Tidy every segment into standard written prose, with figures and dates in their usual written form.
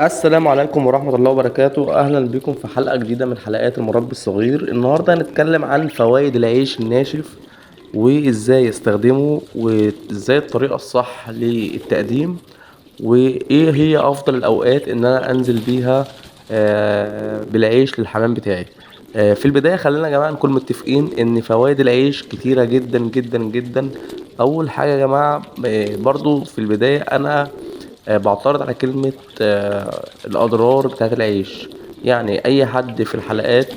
السلام عليكم ورحمة الله وبركاته. أهلا بكم في حلقة جديدة من حلقات المربي الصغير. النهاردة هنتكلم عن فوائد العيش الناشف وإزاي استخدمه وإزاي الطريقة الصح للتقديم، وإيه هي أفضل الأوقات إن أنا أنزل بيها بالعيش للحمام بتاعي. في البداية خلينا يا جماعة نكون متفقين إن فوائد العيش كتيرة جدا جدا جدا. أول حاجة يا جماعة، برضو في البداية أنا بعترض على كلمة الأضرار بتاعت العيش. يعني أي حد في الحلقات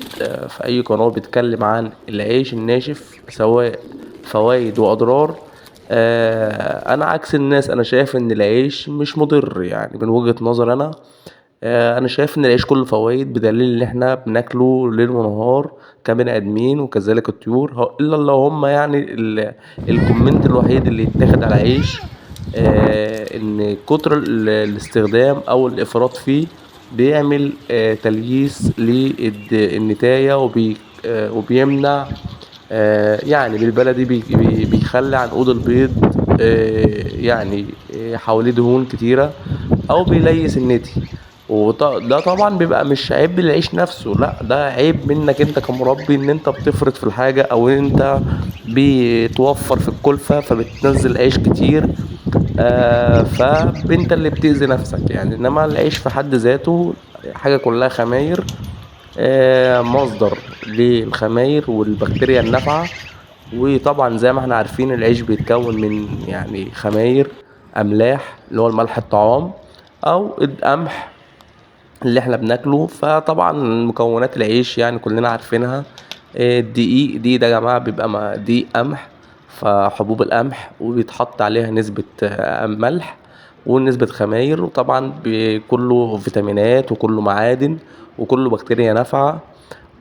في أي قناة بيتكلم عن العيش الناشف سواء فوائد وأضرار، أنا عكس الناس. أنا شايف إن العيش مش مضر، يعني من وجهة نظر أنا شايف إن العيش كله فوائد، بدليل إن إحنا بناكله ليل ونهار كبني آدمين وكذلك الطيور. إلا لو هما يعني الكومنت الوحيد اللي يتاخد على العيش ان كتر الاستخدام او الافراط فيه بيعمل تلييس للنتاية وبيمنع، يعني بالبلدي بيخلي عنقود البيض يعني حواليه دهون كتيرة، او بيليس النتي. وده طبعا بيبقى مش عيب العيش نفسه، لا ده عيب منك انت كمربي، ان انت بتفرط في الحاجة او انت بتوفر في الكلفة فبتنزل عيش كتير. فانت اللي بتأذي نفسك يعني. انما العيش في حد ذاته حاجة كلها خماير، مصدر للخماير والبكتيريا النافعة. وطبعا زي ما احنا عارفين العيش بيتكون من يعني خماير، املاح اللي هو الملح الطعام، او القمح اللي احنا بناكله. فطبعا مكونات العيش يعني كلنا عارفينها. الدقيق دي ده يا جماعة بيبقى دقيق قمح، فحبوب القمح وبيتحط عليها نسبة ملح ونسبة خماير، وطبعا كله فيتامينات وكله معادن وكله بكتيريا نافعة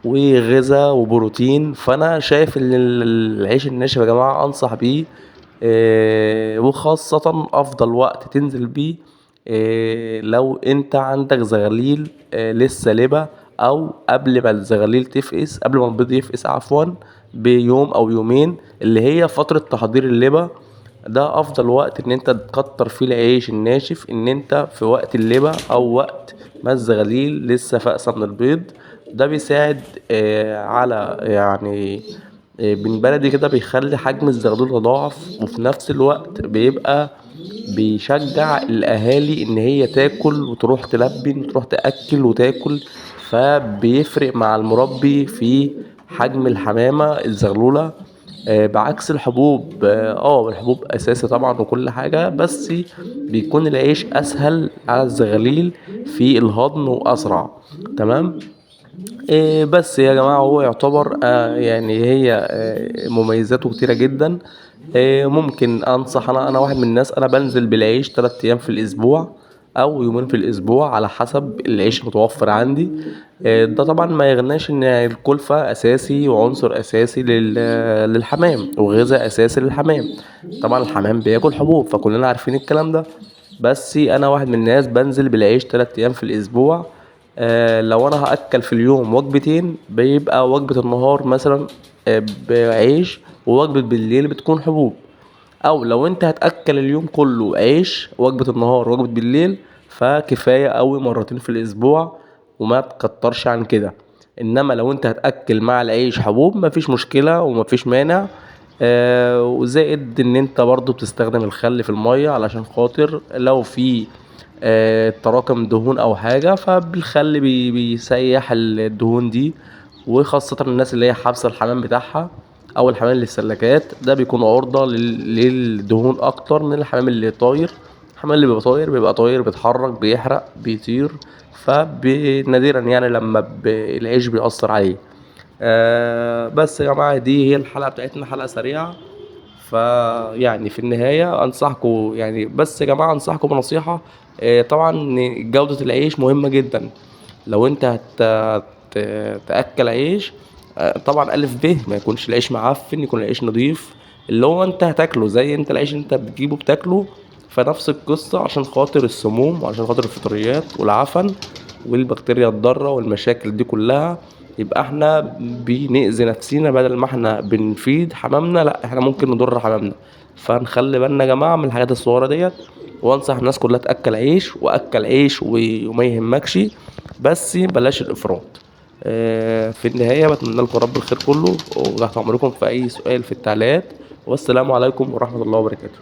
وغذاء وبروتين. فأنا شايف إن العيش الناشف يا جماعة أنصح بيه، وخاصة أفضل وقت تنزل بيه لو انت عندك زغاليل لسه لبة، او قبل ما الزغاليل تفقس، قبل ما البيض يفقس عفوا بيوم او يومين، اللي هي فترة تحضير اللبة. ده افضل وقت ان انت تكتر فيه العيش الناشف، ان انت في وقت اللبة او وقت ما الزغاليل لسه فاقسة من البيض. ده بيساعد على يعني من بلدي كده بيخلي حجم الزغلول يتضاعف، وفي نفس الوقت بيبقى بيشجع الأهالي إن هي تاكل وتروح تلبن وتروح تأكل وتاكل. فبيفرق مع المربي في حجم الحمامة الزغلولة. بعكس الحبوب، الحبوب أساسي طبعا وكل حاجة، بس بيكون العيش أسهل على الزغاليل في الهضم وأسرع. تمام. بس يا جماعة هو يعتبر يعني هي مميزاته كتيرة جدا. ممكن أنصح، أنا واحد من الناس أنا بنزل بالعيش 3 أيام في الأسبوع أو يومين في الأسبوع على حسب العيش المتوفر عندي. ده طبعا ما يغناش إن الكلفة أساسي وعنصر أساسي للحمام وغذاء أساسي للحمام. طبعا الحمام بياكل حبوب فكلنا عارفين الكلام ده. بس أنا واحد من الناس بنزل بالعيش 3 أيام في الأسبوع. لو انا هاكل في اليوم وجبتين بيبقى وجبة النهار مثلا بعيش، ووجبة بالليل بتكون حبوب. او لو انت هتاكل اليوم كله عيش، وجبة النهار وجبة بالليل، فكفاية قوي مرتين في الاسبوع وما تكترش عن كده. انما لو انت هتاكل مع العيش حبوب مفيش مشكلة ومفيش مانع. وزائد ان انت برضو بتستخدم الخل في المية علشان خاطر لو في تراكم دهون او حاجة، فبالخل بيسيح الدهون دي. وخاصة الناس اللي هي حابسة الحمام بتاعها او الحمام اللي السلكات، ده بيكون عرضة للدهون اكتر من الحمام اللي طاير. الحمام اللي بيبقى طاير بيبقى طاير بيتحرك بيحرق بيطير، فنادرا يعني لما العيش بيأثر عليه. بس يا جماعة دي هي الحلقة بتاعتنا، حلقة سريعة. فيعني في النهاية أنصحكم يعني، بس يا جماعة أنصحكم بنصيحة. طبعا جودة العيش مهمة جدا. لو أنت تأكل عيش، طبعا ألف ب ما يكونش العيش معفن، يكون العيش نضيف اللي هو أنت هتاكله، زي أنت العيش أنت بتجيبه بتاكله. فنفس القصة عشان خاطر السموم وعشان خاطر الفطريات والعفن والبكتيريا الضارة والمشاكل دي كلها، يبقى احنا بنأذي نفسينا بدل ما احنا بنفيد حمامنا، لا احنا ممكن نضر حمامنا. فنخلي بالنا يا جماعة من الحاجات الصغيرة ديت. وانصح الناس كلها تاكل عيش، واكل عيش وما يهمكش، بس بلاش الافراط. في النهاية بتمنى لكم رب الخير كله، وتحت امركم في اي سؤال في التعليقات. والسلام عليكم ورحمة الله وبركاته.